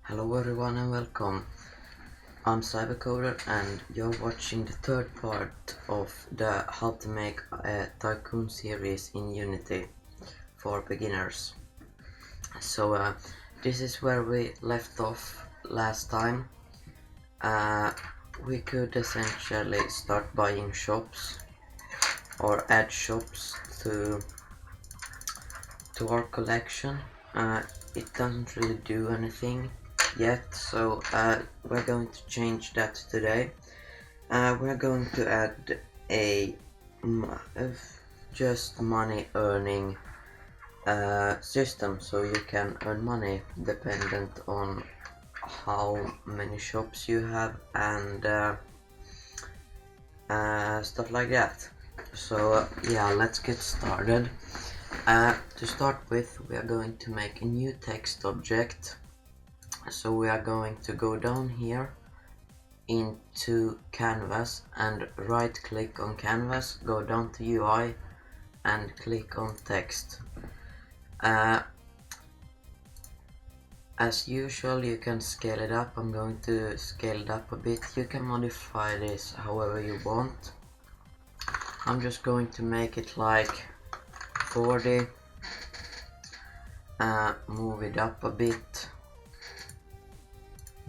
Hello everyone and welcome. I'm Cybercoder and you're watching the third part of the How to Make a Tycoon series in Unity for beginners. So this is where we left off last time. We could essentially start buying shops or add shops to our collection. It doesn't really do anything yet, so we're going to change that today. We're going to add a just money earning system, so you can earn money dependent on how many shops you have and stuff like that. So yeah, let's get started. To start with, we are going to make a new text object. So we are going to go down here into canvas and right click on canvas, go down to UI and click on text. As usual, you can scale it up. I'm going to scale it up a bit. You can modify this however you want. I'm just going to make it like 40, move it up a bit.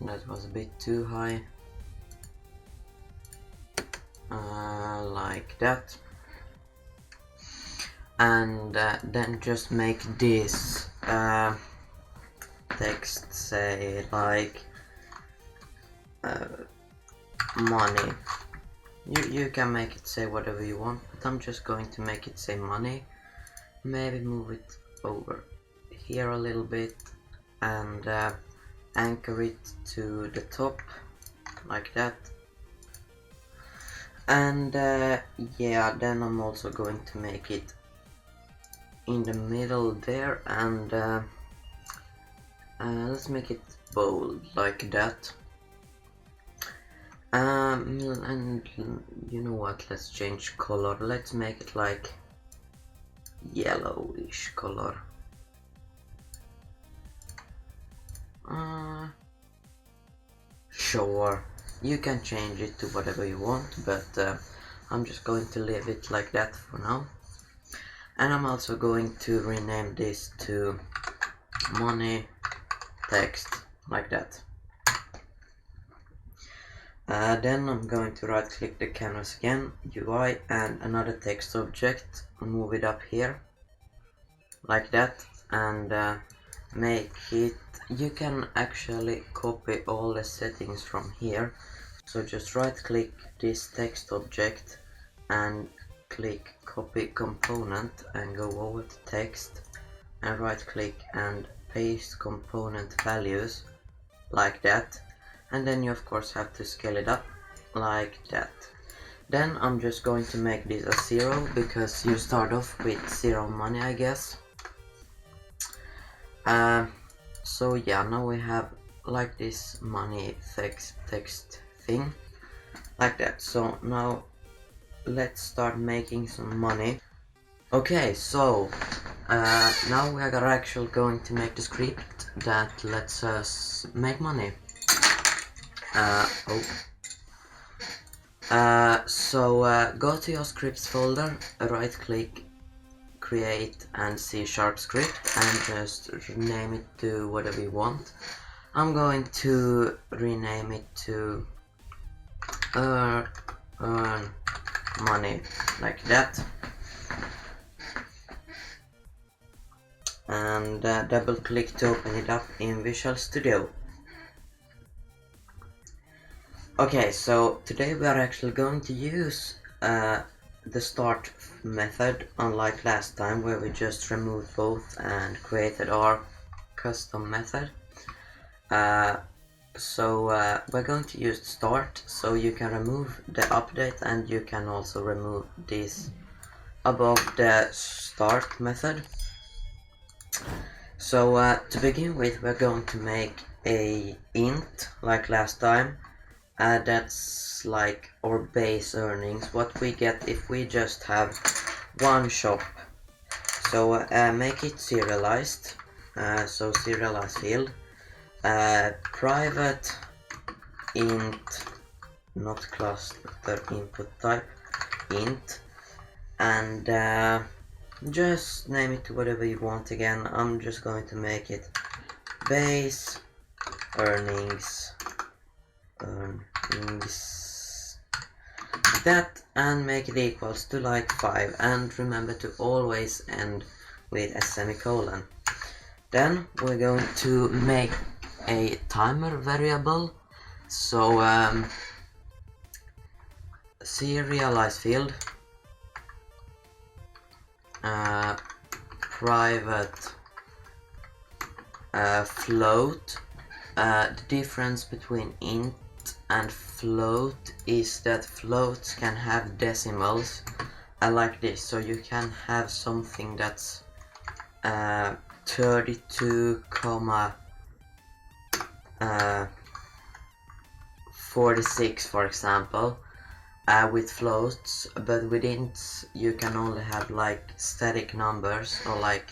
That was a bit too high. Like that. And then just make this text say like money. You can make it say whatever you want, but I'm just going to make it say money. Maybe move it over here a little bit and anchor it to the top like that. And yeah, then I'm also going to make it in the middle there, and let's make it bold like that. And you know what, let's change color. Let's make it like yellowish color. Sure, you can change it to whatever you want, but I'm just going to leave it like that for now. And I'm also going to rename this to money text like that. Then I'm going to right click the canvas again, UI, and another text object, move it up here like that, and make it, you can actually copy all the settings from here. So just right click this text object and click copy component and go over to text and right click and paste component values like that. And then you of course have to scale it up like that. Then I'm just going to make this a 0 because you start off with 0 money, I guess. So yeah, now we have like this money text thing like that. So now let's start making some money. Okay, so now we are actually going to make the script that lets us make money. So go to your scripts folder, right click, create and C# script, and just rename it to whatever you want. I'm going to rename it to earn money like that, and double click to open it up in Visual Studio. Okay, so today we are actually going to use the start method, unlike last time where we just removed both and created our custom method. So we're going to use start, so you can remove the update and you can also remove this above the start method. So to begin with, we're going to make a int like last time. That's like our base earnings, what we get if we just have one shop. So make it serialized, so serialized field. private int, not cluster input type, int, and just name it to whatever you want. Again, I'm just going to make it base earnings that, and make it equals to like 5, and remember to always end with a semicolon. Then we're going to make a timer variable. So serialize field, private float. The difference between int and float is that floats can have decimals like this, so you can have something that's 32, 46 for example, with floats, but with ints you can only have like static numbers, or like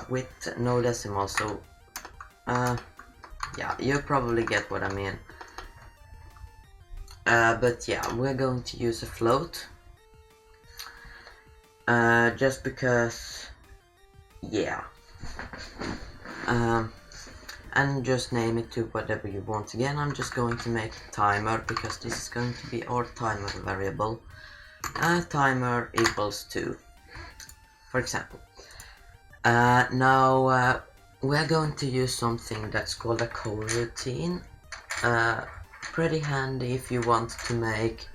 with no decimals. So yeah, you probably get what I mean. But yeah, we're going to use a float just because, yeah. And just name it to whatever you want. Again, I'm just going to make a timer because this is going to be our timer variable. Timer equals 2, for example. Now we're going to use something that's called a coroutine. Pretty handy if you want to make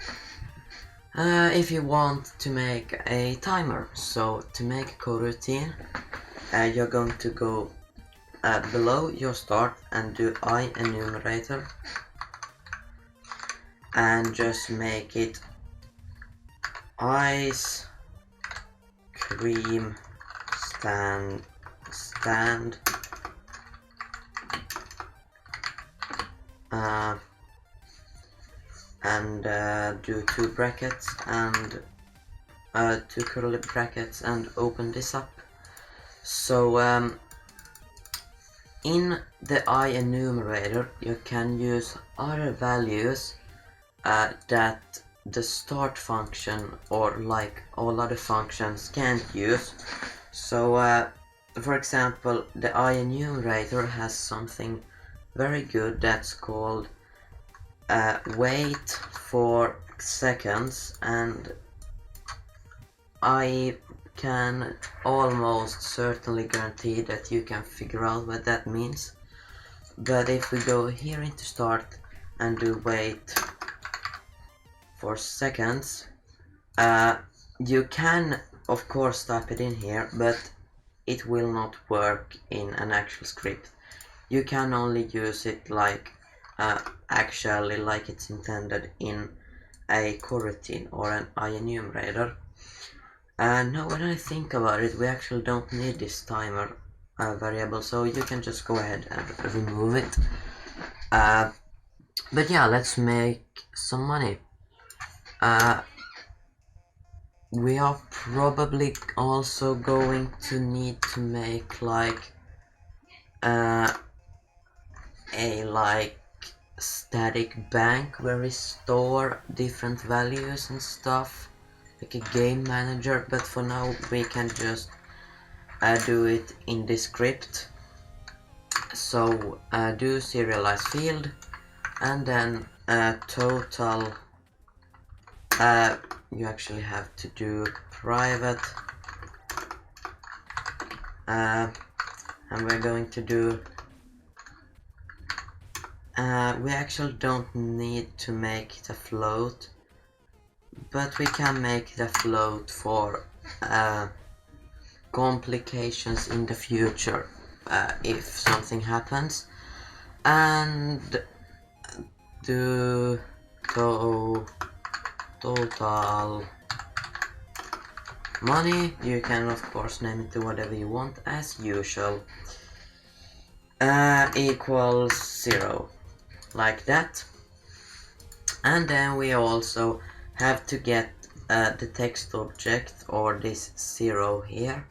a timer. So to make a coroutine, you're going to go below your start and do I enumerator, and just make it ice cream stand and do 2 brackets and 2 curly brackets and open this up. So in the I enumerator you can use other values that the start function or like all other functions can't use. So for example, the I enumerator has something very good that's called wait for seconds, and I can almost certainly guarantee that you can figure out what that means. But if we go here into start and do wait for seconds, you can of course type it in here, but it will not work in an actual script. You can only use it like actually like it's intended in a coroutine or an I enumerator. Now when I think about it, we actually don't need this timer variable, so you can just go ahead and remove it. But yeah, let's make some money. We are probably also going to need to make like a static bank where we store different values and stuff, like a game manager, but for now we can just do it in this script. So do serialize field, and then total, you actually have to do private, and we're going to do we actually don't need to make it a float, but we can make it a float for complications in the future if something happens. And do total money, you can of course name it to whatever you want as usual, equals 0, like that. And then we also have to get the text object, or this 0 here,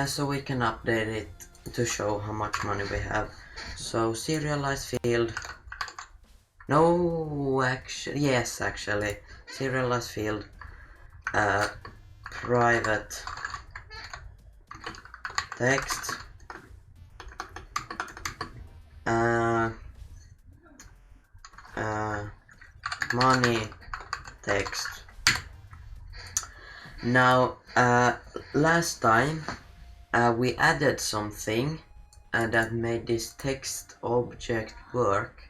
so we can update it to show how much money we have. So serialize field. No, actually, yes, actually, serialize field. Private text. Money text. Now, last time we added something that made this text object work.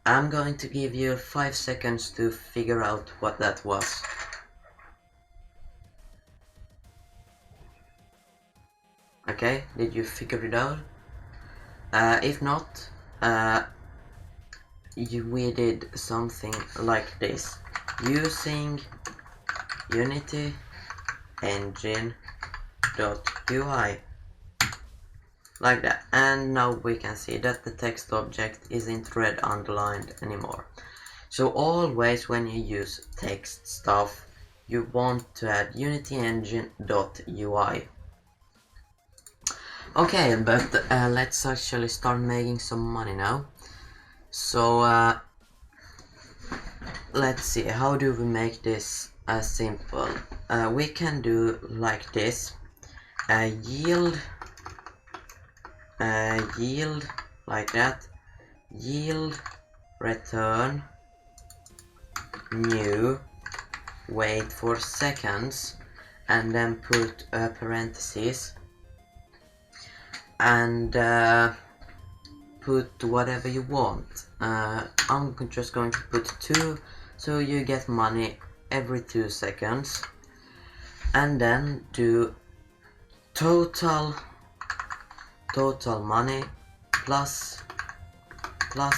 I'm going to give you 5 seconds to figure out what that was. Okay, did you figure it out? If not, we did something like this. Using Unity engine.ui. Like that. And now we can see that the text object isn't red underlined anymore. So always when you use text stuff, you want to add Unity engine.ui. Okay, but let's actually start making some money now. So let's see, how do we make this simple? We can do like this. Yield like that. Yield return new, wait for seconds, and then put parentheses and put whatever you want. I'm just going to put 2, so you get money every 2 seconds, and then do total money plus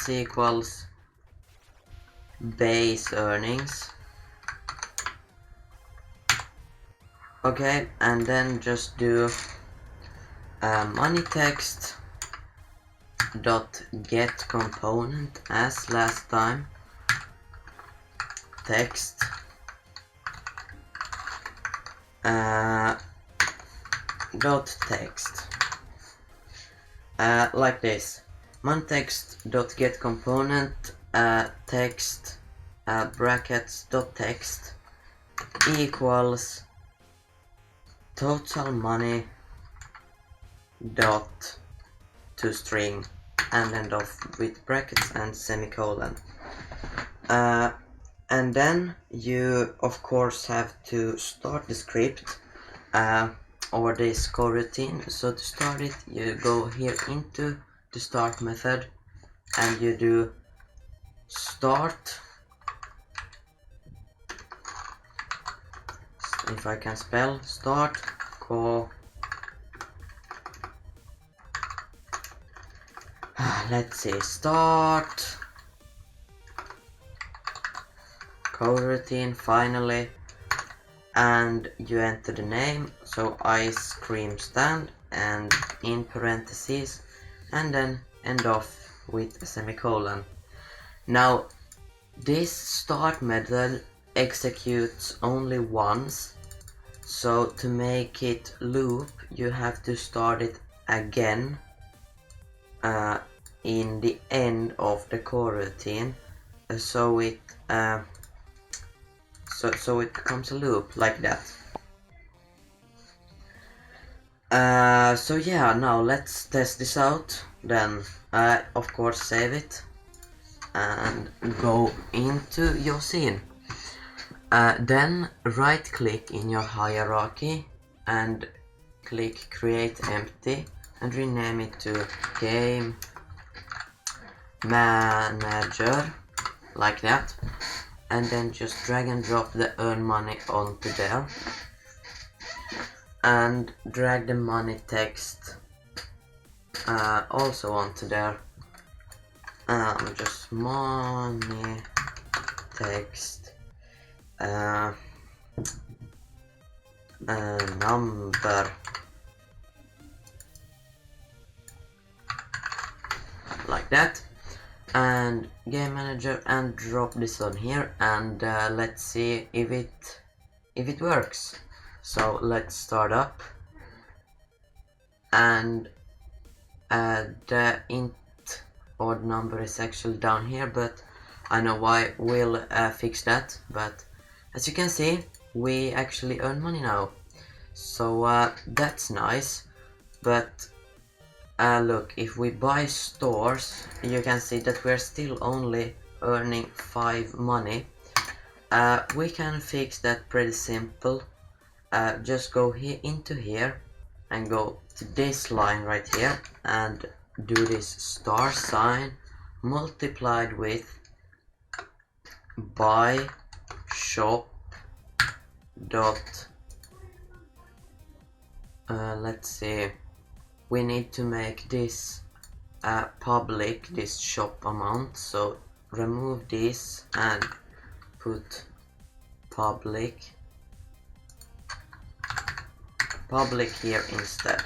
equals base earnings. Okay, and then just do money text dot get component as last time, text dot text like this. Money text dot get component text brackets dot text equals total money dot to string, and end off with brackets and semicolon. And then you of course have to start the script or this coroutine. So to start it, you go here into the start method and you do start, if I can spell, start let's see, start coroutine finally, and you enter the name, so ice cream stand, and in parentheses, and then end off with a semicolon. Now this start method executes only once, so to make it loop you have to start it again in the end of the coroutine, so it so it becomes a loop like that. So yeah, now let's test this out. Then of course save it and go into your scene. Then right click in your hierarchy and click create empty and rename it to game manager like that, and then just drag and drop the earn money onto there and drag the money text also onto there. Just money text number like that, and game manager, and drop this on here, and let's see if it works. So let's start up, and odd number is actually down here, but I know why. We'll fix that. But as you can see, we actually earn money now, so that's nice. But look, if we buy stores, you can see that we're still only earning 5 money. We can fix that pretty simple. Just go here into here and go to this line right here and do this star sign multiplied with buy shop dot let's see, we need to make this public, this shop amount, so remove this and put public here instead,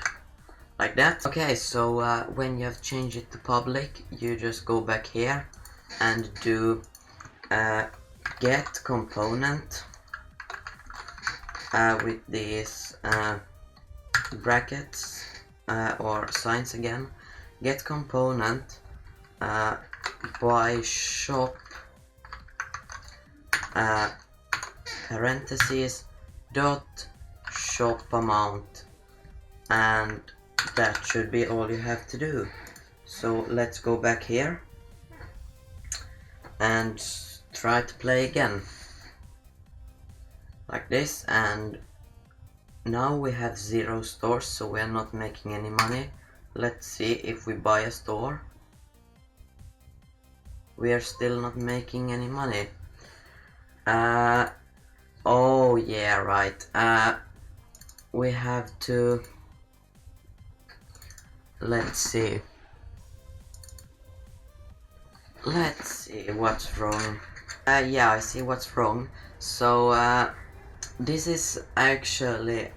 like that. Okay, so when you have changed it to public, you just go back here and do get component with these brackets or signs again. Get component by shop parentheses dot shop amount, and that should be all you have to do. So let's go back here and try to play again like this, and now we have 0 stores, so we are not making any money. Let's see if we buy a store. We are still not making any money. Oh yeah, right. We have to, let's see what's wrong. Yeah, I see what's wrong. So this is actually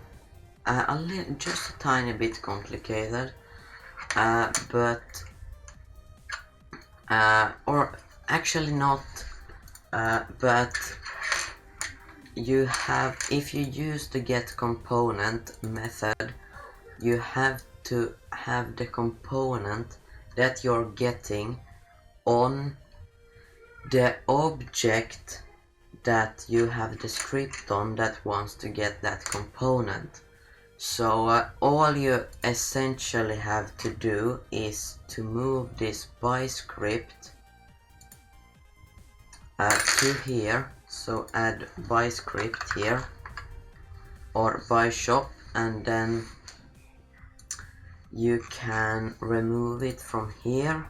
just a tiny bit complicated, but or actually not, but you have, if you use the get component method, you have to have the component that you're getting on the object that you have the script on that wants to get that component. So all you essentially have to do is to move this by script to here. So add by script here or by shop, and then you can remove it from here,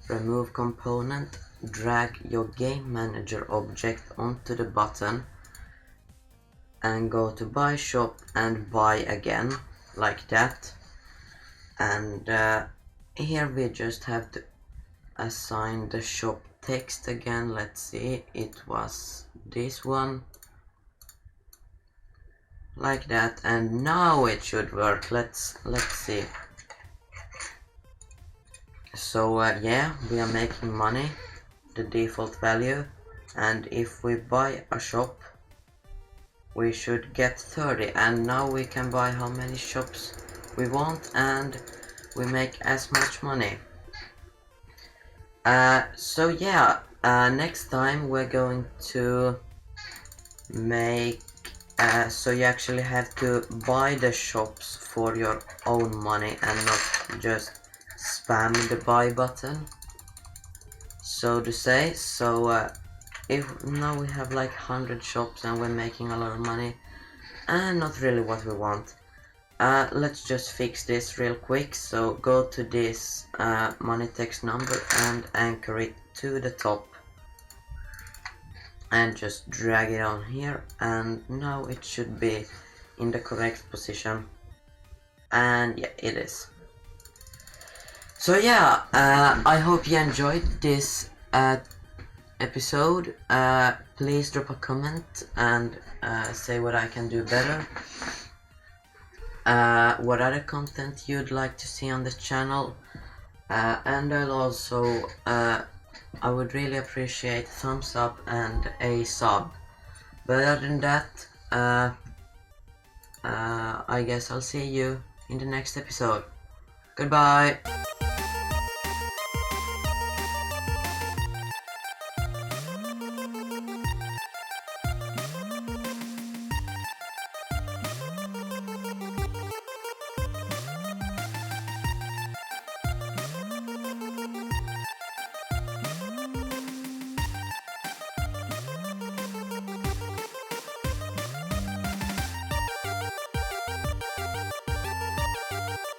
remove component, drag your game manager object onto the button and go to buy shop and buy again, like that. And here we just have to assign the shop text again. Let's see, it was this one, like that, and now it should work. Let's see. So yeah, we are making money, the default value, and if we buy a shop we should get 30, and now we can buy how many shops we want and we make as much money. So yeah, next time we're going to make so you actually have to buy the shops for your own money and not just spam the buy button, so to say. So if now we have like 100 shops and we're making a lot of money, and not really what we want. Let's just fix this real quick. So go to this money text number and anchor it to the top and just drag it on here, and now it should be in the correct position, and yeah, it is. So yeah, I hope you enjoyed this episode. Please drop a comment and say what I can do better, what other content you'd like to see on the channel, and I'll also I would really appreciate a thumbs up and a sub. But other than that, I guess I'll see you in the next episode. Goodbye.